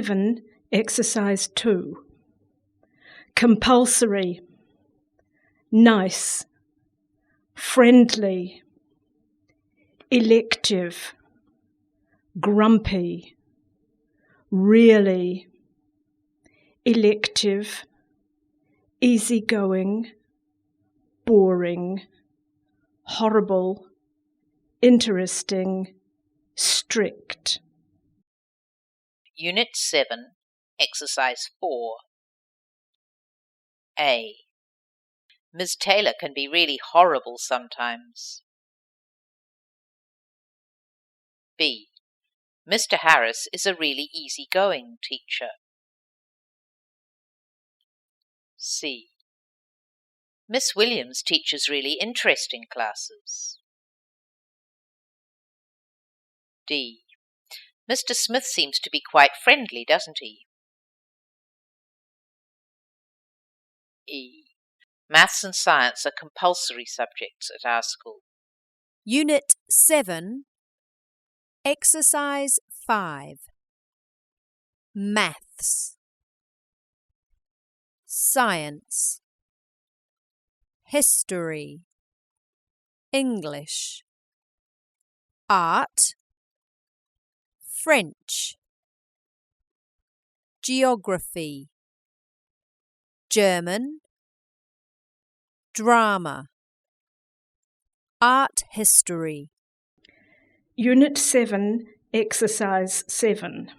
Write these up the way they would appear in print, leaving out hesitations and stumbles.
7, Exercise 2. Compulsory, nice, friendly, elective, grumpy, really, elective, easygoing, boring, horrible, interesting, strict. Unit 7, Exercise 4. A. Ms. Taylor can be really horrible sometimes. B. Mr. Harris is a really easygoing teacher. C. Miss Williams teaches really interesting classes. D. Mr. Smith seems to be quite friendly, doesn't he? E. Maths and science are compulsory subjects at our school. Unit 7, Exercise 5. Maths, Science, History, English, Art, French, Geography, German, Drama, Art History. Unit 7, Exercise 7.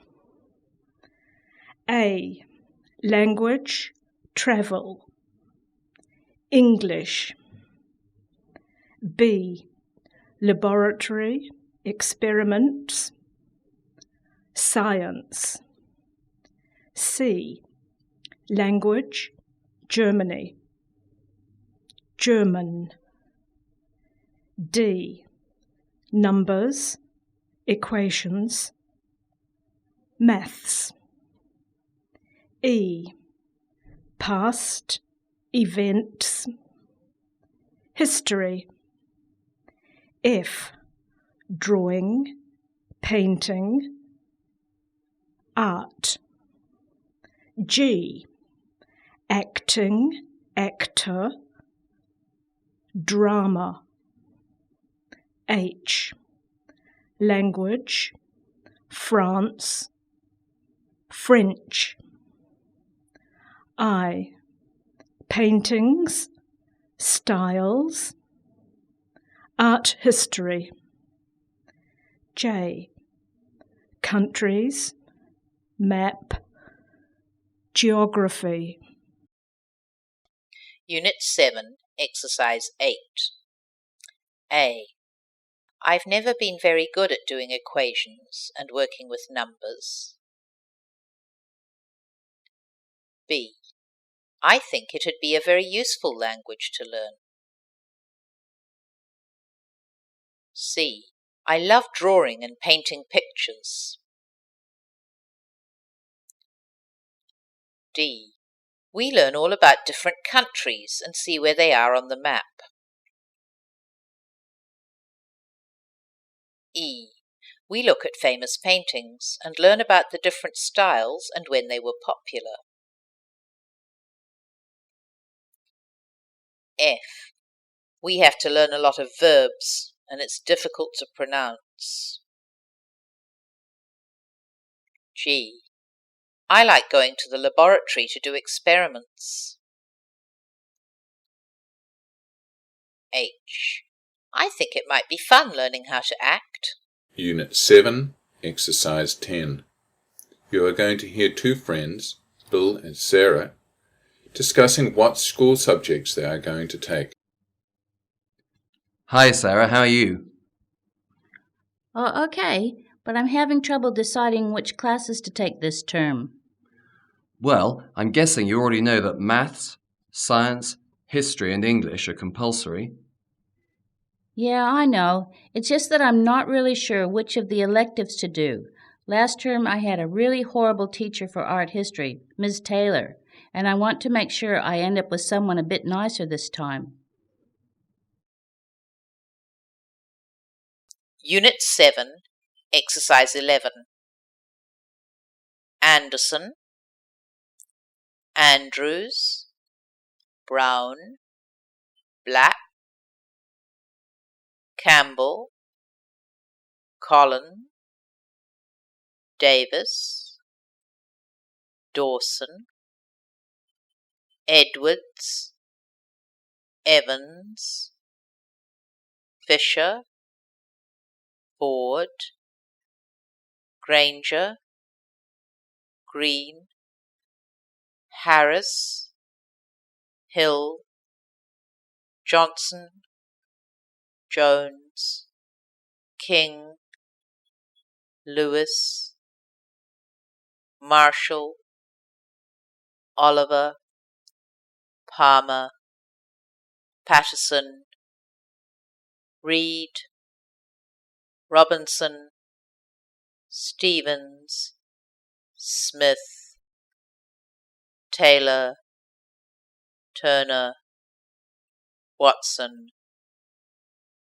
A. Language, travel. English. B. Laboratory, experiments. Science. C. Language, Germany. German. D. Numbers, equations, maths. E. Past, events, history. F. Drawing, painting, art. G. Acting, actor, drama. H. Language, France, French. I. Paintings, styles, art history. J. Countries, map, geography. Unit 7, Exercise 8. A. I've never been very good at doing equations and working with numbers. B. I think it would be a very useful language to learn. C. I love drawing and painting pictures. D. We learn all about different countries and see where they are on the map. E. We look at famous paintings and learn about the different styles and when they were popular. F. We have to learn a lot of verbs and it's difficult to pronounce. G. I like going to the laboratory to do experiments. H. I think it might be fun learning how to act. Unit 7, Exercise 10. You are going to hear two friends, Bill and Sarah, discussing what school subjects they are going to take. Hi Sarah, how are you? Oh, okay, but I'm having trouble deciding which classes to take this term. Well, I'm guessing you already know that maths, science, history and English are compulsory. Yeah, I know. It's just that I'm not really sure which of the electives to do. Last term I had a really horrible teacher for art history, Ms. Taylor, and I want to make sure I end up with someone a bit nicer this time. Unit 7, Exercise 11. Anderson, Andrews, Brown, Black, Campbell, Collin, Davis, Dawson, Edwards, Evans, Fisher, Ford, Granger, Green, Harris, Hill, Johnson, Jones, King, Lewis, Marshall, Oliver, Palmer, Patterson, Reed, Robinson, Stevens, Smith, Taylor, Turner, Watson,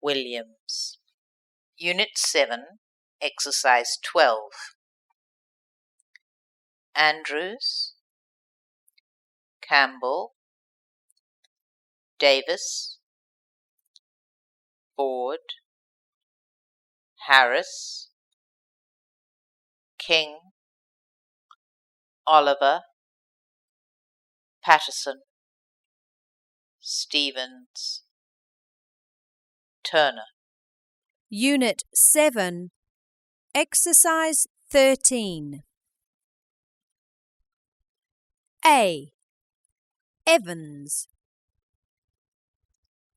Williams. Unit 7, Exercise 12. Andrews, Campbell, Davis, Ford, Harris, King, Oliver, Patterson, Stevens, Turner. Unit 7, Exercise 13. A. Evans.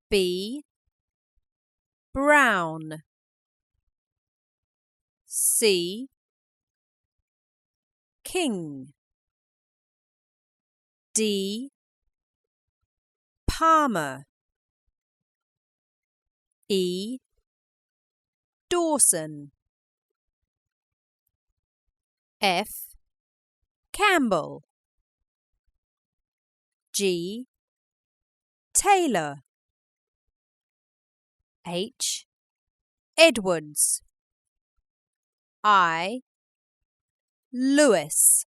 B. Brown. C. King. D. Palmer. E. Dawson. F. Campbell. G. Taylor. H. Edwards. I. Lewis.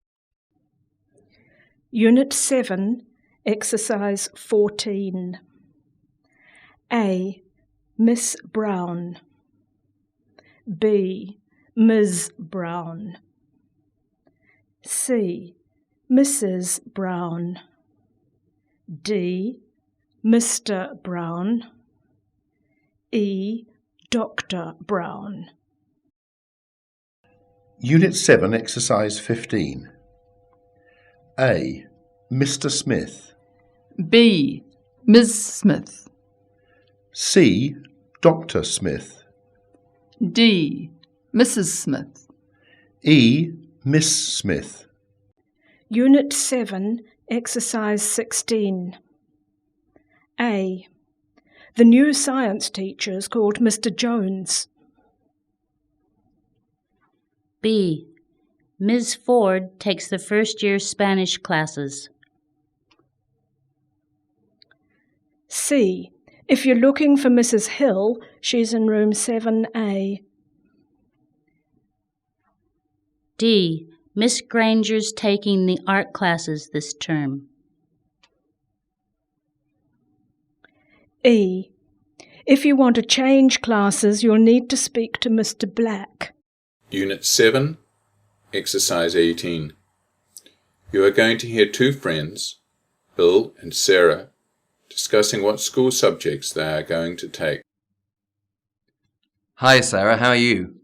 Unit 7, Exercise 14. A. Miss Brown. B. Ms. Brown. C. Mrs. Brown. D. Mr. Brown. E. Dr. Brown. Unit 7, Exercise 15. A. Mr. Smith. B. Ms. Smith. C. Dr. Smith. D. Mrs. Smith. E. Miss Smith. Unit 7, Exercise 16. A. The new science teacher is called Mr. Jones. B. Ms. Ford takes the first year Spanish classes. C. If you're looking for Mrs. Hill, she's in room 7A. D. Miss Granger's taking the art classes this term. E. If you want to change classes, you'll need to speak to Mr. Black. Unit 7, Exercise 18. You are going to hear two friends, Bill and Sarah, discussing what school subjects they are going to take. Hi, Sarah, how are you?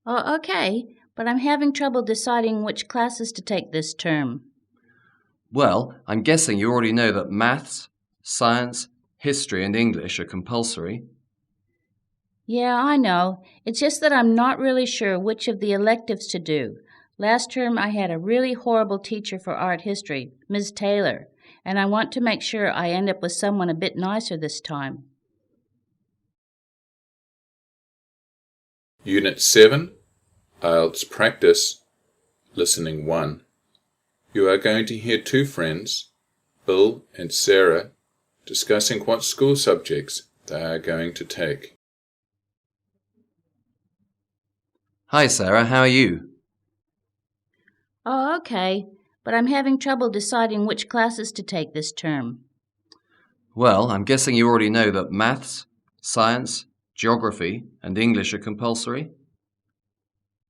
Oh, okay, but I'm having trouble deciding which classes to take this term. Well, I'm guessing you already know that maths, science, history and English are compulsory. Yeah, I know. It's just that I'm not really sure which of the electives to do. Last term I had a really horrible teacher for art history, Ms. Taylor, and I want to make sure I end up with someone a bit nicer this time. Unit 7, Ielts Practice, Listening 1. You are going to hear two friends, Bill and Sarah, discussing what school subjects they are going to take. Hi, Sarah, how are you? Oh, okay, but I'm having trouble deciding which classes to take this term. Well, I'm guessing you already know that maths, science, geography, and English are compulsory?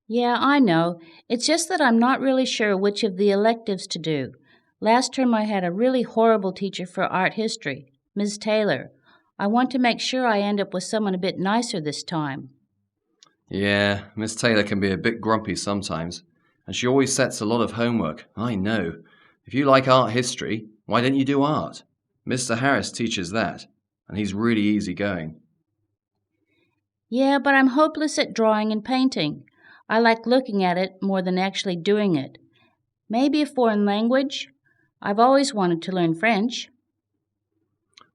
Yeah, I know. It's just that I'm not really sure which of the electives to do. Last term I had a really horrible teacher for art history, Ms. Taylor. I want to make sure I end up with someone a bit nicer this time. Yeah, Miss Taylor can be a bit grumpy sometimes, and she always sets a lot of homework. I know. If you like art history, why don't you do art? Mr. Harris teaches that, and he's really easygoing. Yeah, but I'm hopeless at drawing and painting. I like looking at it more than actually doing it. Maybe a foreign language? I've always wanted to learn French.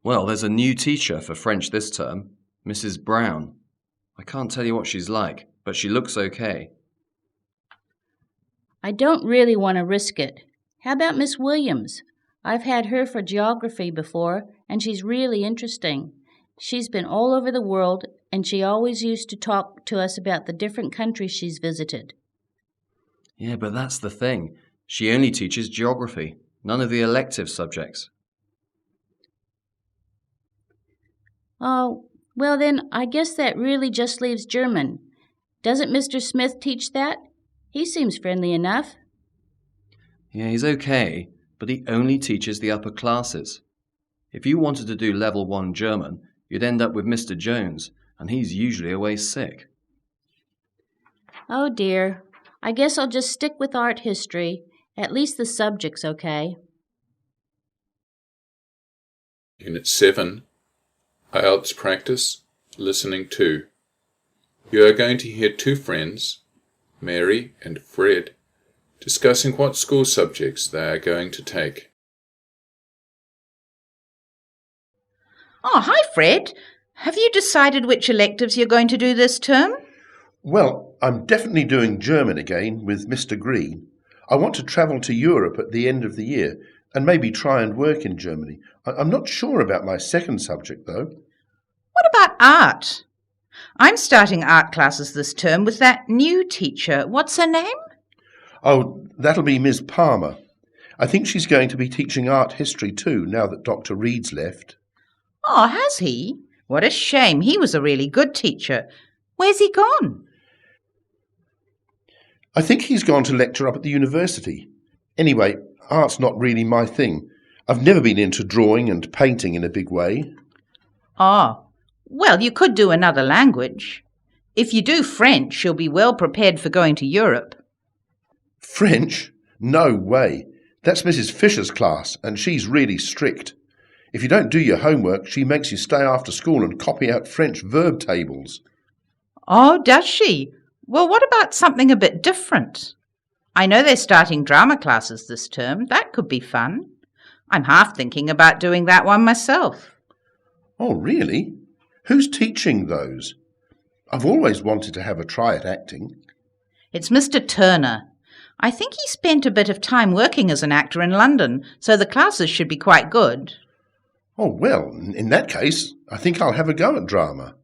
Well, there's a new teacher for French this term, Mrs. Brown. I can't tell you what she's like, but she looks okay. I don't really want to risk it. How about Miss Williams? I've had her for geography before, and she's really interesting. She's been all over the world, and she always used to talk to us about the different countries she's visited. Yeah, but that's the thing. She only teaches geography, none of the elective subjects. Oh, well then, I guess that really just leaves German. Doesn't Mr. Smith teach that? He seems friendly enough. Yeah, he's okay, but he only teaches the upper classes. If you wanted to do level 1 German, you'd end up with Mr. Jones, and he's usually away sick. Oh dear, I guess I'll just stick with art history. At least the subject's okay. Unit 7, Ielts practice, listening 2. You are going to hear two friends, Mary and Fred, discussing what school subjects they are going to take. Oh, hi, Fred. Have you decided which electives you're going to do this term? Well, I'm definitely doing German again with Mr. Green. I want to travel to Europe at the end of the year and maybe try and work in Germany. I'm not sure about my second subject, though. What about art? I'm starting art classes this term with that new teacher. What's her name? Oh, that'll be Ms. Palmer. I think she's going to be teaching art history too, now that Dr. Reed's left. Oh, has he? What a shame. He was a really good teacher. Where's he gone? I think he's gone to lecture up at the university. Anyway, art's not really my thing. I've never been into drawing and painting in a big way. Oh, well, you could do another language. If you do French, you'll be well prepared for going to Europe. French? No way. That's Mrs. Fisher's class, and she's really strict. If you don't do your homework, she makes you stay after school and copy out French verb tables. Oh, does she? Well, what about something a bit different? I know they're starting drama classes this term. That could be fun. I'm half thinking about doing that one myself. Oh, really? Who's teaching those? I've always wanted to have a try at acting. It's Mr. Turner. I think he spent a bit of time working as an actor in London, so the classes should be quite good. Oh, well, in that case, I think I'll have a go at drama.